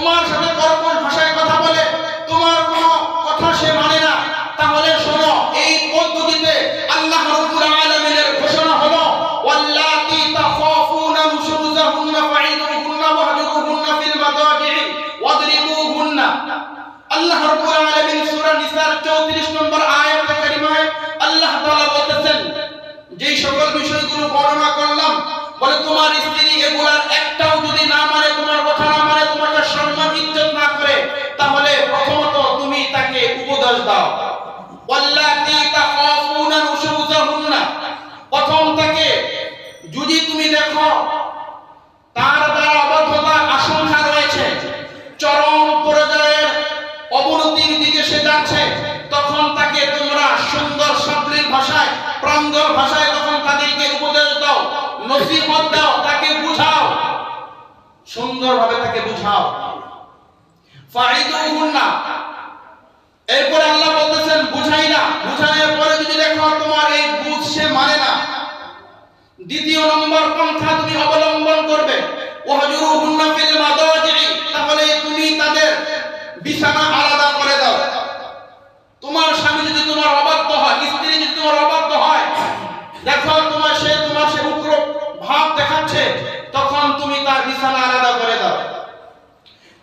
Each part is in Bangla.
তোমার সাথে কর্কশ ভাষায় কথা বলে, তোমার কোনো কথা সে মানে না, তাহলে শোনো এই পদ্ধতিতে আল্লাহ রাব্বুল আলামিনের ঘোষণা হলো ওয়াল্লাতি তাখাফুনা নুশুজাহুন্না ফাইদুহুন্না ওয়াহজুরুহুন্না ফিল মাদাজি'i ওয়াদরিবুহুন্না। আল্লাহ রাব্বুল আলামিন সূরা নিসার 34 নম্বর আয়াতে কারিমায় আল্লাহ তাআলা বলতেছেন, যেই সকল বিষয়গুলো বর্ণনা করলাম, বলে তোমার স্ত্রী এগুলার একটাও যদি না মানে, তোমার কথা না মানে, তোমাকে সম্মান ইজ্জত না করে, তাহলে প্রথমত তুমি তাকে উপদেশ দাও। ওয়াল্লাতি তাখাফুনা নুশুজাহুন্না, প্রথম থেকে যদি তুমি দেখো তার দ্বারা অবাধ্যতার আশঙ্কা রয়েছে, চরম পর্যায়ের অবনতির দিকে সে যাচ্ছে, তখন তাকে তোমরা সুন্দর সাবলীল ভাষায়, প্রাঞ্জল ভাষায় তখন তাদেরকে উপদেশ দাও, নসিহত দাও, তাকে বুঝাও, সুন্দরভাবে তাকে বুঝাও। ফাইদুহুন্না, এরপর আল্লাহ বলতেছেন বুঝাই না, বুঝানোর পরে যদি দেখো তোমার এই বুঝ সে মানে না, দ্বিতীয় নম্বর পন্থা তুমি অবলম্বন করবে ওয়াহজুরুহুন্না ফিল মাদাজি'i, তাহলে তুমি তাদের বিছানা আলাদা করে দাও। তোমার স্বামী যদি তোমার অবাধ্য হয়, স্ত্রী যদি তোমার অবাধ্য হয়, দেখো তোমার সে উগ্র ভাব দেখাচ্ছে, তখন তুমি তার বিছানা আলাদা করে দাও।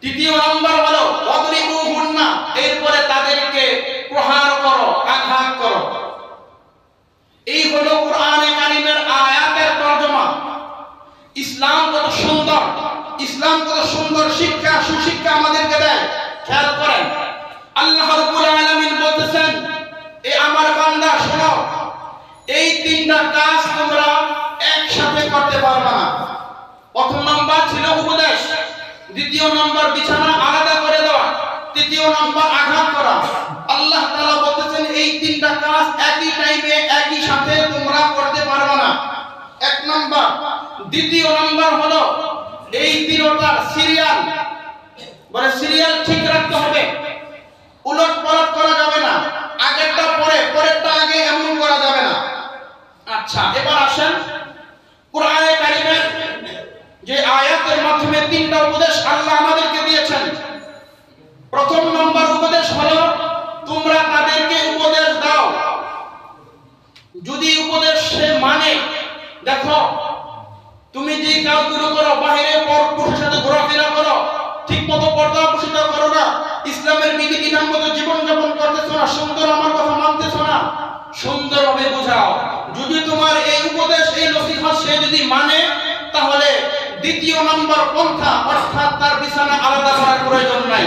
তৃতীয় নম্বর হলো ওয়াদরিবুহুন্না, এরপরে তাদেরকে প্রহার করো, আঘাত করো। এই হলো কোরআনে কারীমের আয়াতের তরজমা। ইসলাম কত সুন্দর, ইসলাম কত সুন্দর শিক্ষা, সুশিক্ষা আমাদেরকে দেয়। খেয়াল করেন, আল্লাহ রাব্বুল আলামিন বলতেছেন, এ আমার বান্দা শোনো, এই তিনটা কাজ তোমরা একসাথে করতে পারবে না। প্রথম নাম্বার ছিল উপদেশ, দ্বিতীয় নাম্বার বিছানা আলাদা করে দেওয়া, তৃতীয় নাম্বার আঘাত করা। আল্লাহ তাআলা বলতেছেন এই তিনটা কাজ একই টাইমে একই সাথে তোমরা করতে পারবে না। এক নাম্বার। দ্বিতীয় নাম্বার হলো এই তিনটার সিরিয়াল, মানে সিরিয়াল ঠিক রাখতে হবে, উলট পালট করা যাবে না, আগেরটা পরে পরেরটা আগে এমন করা যাবে না। আচ্ছা, এবার আসেন কোরআনে কারীমের যে আয়াতের মাধ্যমে তিনটা উপদেশ আল্লাহ আমাদেরকে দিয়েছেন। প্রথম নম্বর উপদেশ হলো তোমরা তাদেরকে উপদেশ দাও, যদি উপদেশ সে মানে। দেখো তুমি যে কাজগুলো করো, বাইরে পরপুরুষের সাথে ঘোরাফেরা করো, ঠিক মতো পর্দা পোষিত করো না, ইসলামের বিধিবিধান মতো জীবন যাপন করতেছো না, সুন্দর আমার কথা মানতেছো না, সুন্দরভাবে বোঝাও। যদি তোমার এই উপদেশ, এই নসিহত সে যদি মানে, তাহলে দ্বিতীয় নম্বর পন্থা, অর্থাৎ তার বিছানা আলাদা করার প্রয়োজন নাই।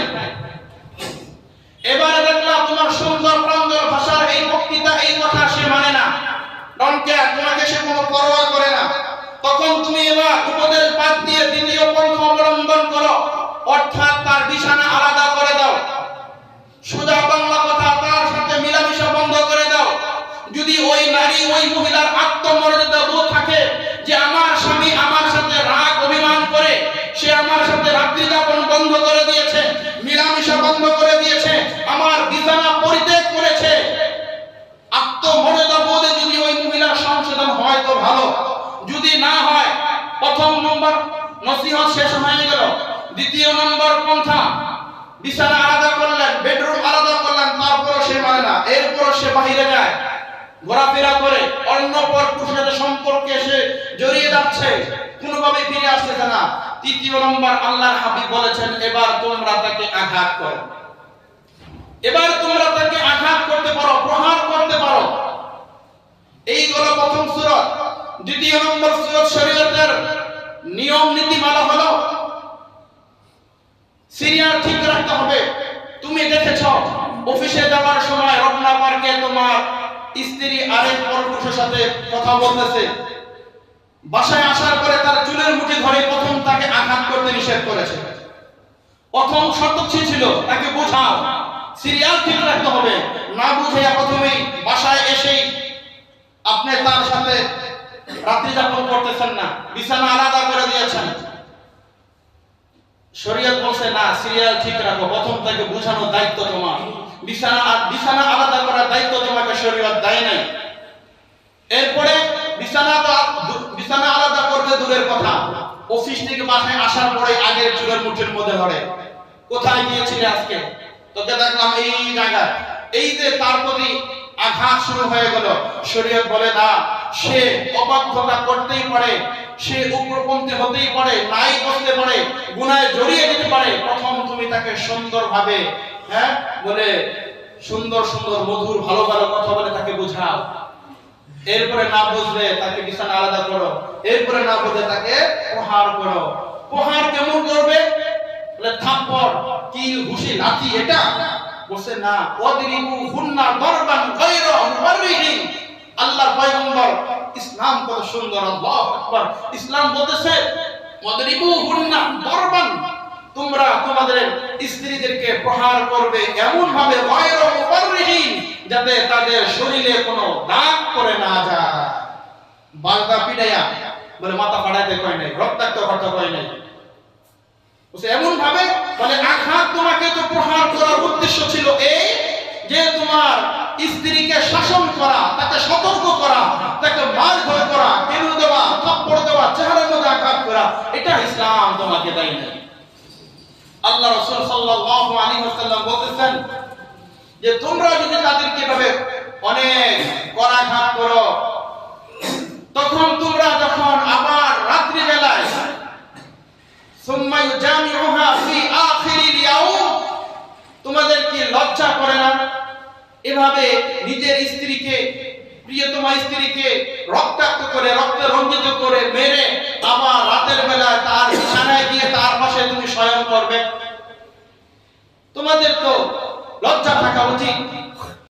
এবারে দেখলাম তোমার সুন্দর প্রাঞ্জল ভাষার এই বক্তৃতা, এই কথা সে মানে না, তোমাকে সে কোনো পরোয়া করে না, তখন তুমি এবার উপদেশ বাদ দিয়ে দ্বিতীয় পন্থা অবলম্বন করো, অর্থাৎ তার বিছানা আলাদা করে দাও। সোজা বাংলা কথা, তার সাথে মিলামিশা বন্ধ করে দাও। যদি ওই নারী, ওই মহিলার আত্মমর্যাদা বোধ থাকে যে আমার স্বামী আমার সাথে রাগ অভিমান করে, সে আমার সাথে রাত্রি যাপন বন্ধ করে দিয়েছে, মিলামিশা বন্ধ করে দিয়েছে, আমার বিছানা পরিত্যাগ করেছে, আত্মমর্যাদা বোধে যদি ওই মহিলার সংশোধন হয় তো ভালো, যদি না হয় প্রথম নম্বর নসিহত শেষ হয়ে গেল। দ্বিতীয় নম্বর পন্থা, বিছানা আলাদা করলেন, বেডরুম আলাদা করলেন, তারপর সে মানে না, এরপর সে বাইরে যায়, ঘোরাফেরা করে, অন্য পরপুরুষের সাথে সম্পর্কে সে জড়িয়ে যাচ্ছে, কোনোভাবে ফিরে আসতেছে না। তৃতীয় নম্বর আল্লাহর হাবিব বলেছেন এবার তোমরা তাকে আঘাত করো, এবার তোমরা তাকে আঘাত করতে পারো, প্রহার করতে পারো। এই হলো প্রথম সূরা। দ্বিতীয় নম্বর সূরা শরীয়তের নিয়ম নীতিমালা হলো সিরিয়াল ঠিক রাখতে হবে। তুমি দেখেছো অফিসে যাওয়ার সময় রমনা পার্কে তোমার স্ত্রী আরেক পরপুরুষের সাথে কথা বলতেছে, বাসায় আসার পরে তার চুলের মুঠি ধরে প্রথম তাকে আঘাত করতে নিষেধ করেছে। প্রথম শর্ত ছিল তাকে বোঝাও, সিরিয়াল ঠিক রাখতে হবে, না বুঝাইয়া প্রথমেই বাসায় এসেই আপনি তার সাথে রাত্রি যাপন করতেছেন না, বিছানা আলাদা করে দিয়েছেন। শরীয়ত বলছে না, সিরিয়াল ঠিক রাখো, প্রথম তাকে বোঝানোর দায়িত্ব তোমার, বিছানা আলাদা করার দায়িত্ব তোমাকে শরীয়ত দেয় নাই। এরপরে বিছানা আলাদা করবে দূরের কথা, অফিস থেকে বাসায় আসার পরে আগের চুলের মুঠির মধ্যে ধরে, কোথায় গিয়েছিলে আজকে? তোকে দেখলাম এই জায়গায়। এই যে তার প্রতি আঘাত শুরু হয়ে গেল। শরীয়ত বলে না, সে অবাধ্যতা করতেই পারে, সে উগ্রপন্থী হতেই পারে, নাই করতে পারে, গুনাহে জড়িয়ে যেতে পারে। প্রথম তুমি তাকে সুন্দরভাবে বলে সুন্দর সুন্দর মধুর ভালো ভালো কথা বলে তাকে বোঝাও। এরপরে না বুঝলে তাকে বিছানা আলাদা করো। এরপরে না বুঝলে তাকে প্রহার করো। প্রহার কেমন করবে? বলে থাপ্পড়, কিল, ঘুষি, লাঠি, এটা বলছে না। ওয়াদরিবু হুন্না দরবান গায়রা মুবাররিহিন। আল্লাহর পয়গম্বর ইসলাম কত সুন্দর, আল্লাহু আকবার। ইসলাম বলতেছে ওয়াদরিবু হুন্না দরবান, তোমরা তোমাদের স্ত্রীদেরকে প্রহার করবে এমন ভাবে গায়রা মুবাররিহিন, যাতে তাদের শরীরে কোনো দাগ পড়ে না যায়। বালতা পিটাইয়া বলে মাথা ফাটাইতে কয় নাই, রক্তাক্ত করতে কয় নাই। বলছে এমন ভাবে, মানে আঘাত তোমাকে তো প্রহার করার উদ্দেশ্য ছিল এই যে তোমার স্ত্রীকে শাসন করা, তাকে সতর্ক করা, তাকে মার ধর করা, কেলু দেওয়া, থাপ্পড় দেওয়া, চেহারার মধ্যে আঘাত করা। এটা ইসলাম তোমাকে দেয় না। আল্লাহ রাসূল সাল্লাল্লাহু আলাইহি ওয়াসাল্লাম বলেছেন যে তোমরা যদি তাদেরকে ভাবে অনেক করাঘাত করো, তখন তোমরা যখন আবার রাত্রি বেলায় সুম্মা ইউজামিউহা ফি আখিরিল ইয়াউম, তোমাদের কি লজ্জা করে না এভাবে নিজের স্ত্রীকে, প্রিয়তমা স্ত্রীকে রক্তাক্ত করে, রক্তে রঞ্জিত করে মেরে আবার রাতের বেলায় তার বিছানায় গিয়ে তার পাশে তুমি শয়ন করবে? তোমাদের তো লজ্জা থাকা উচিত।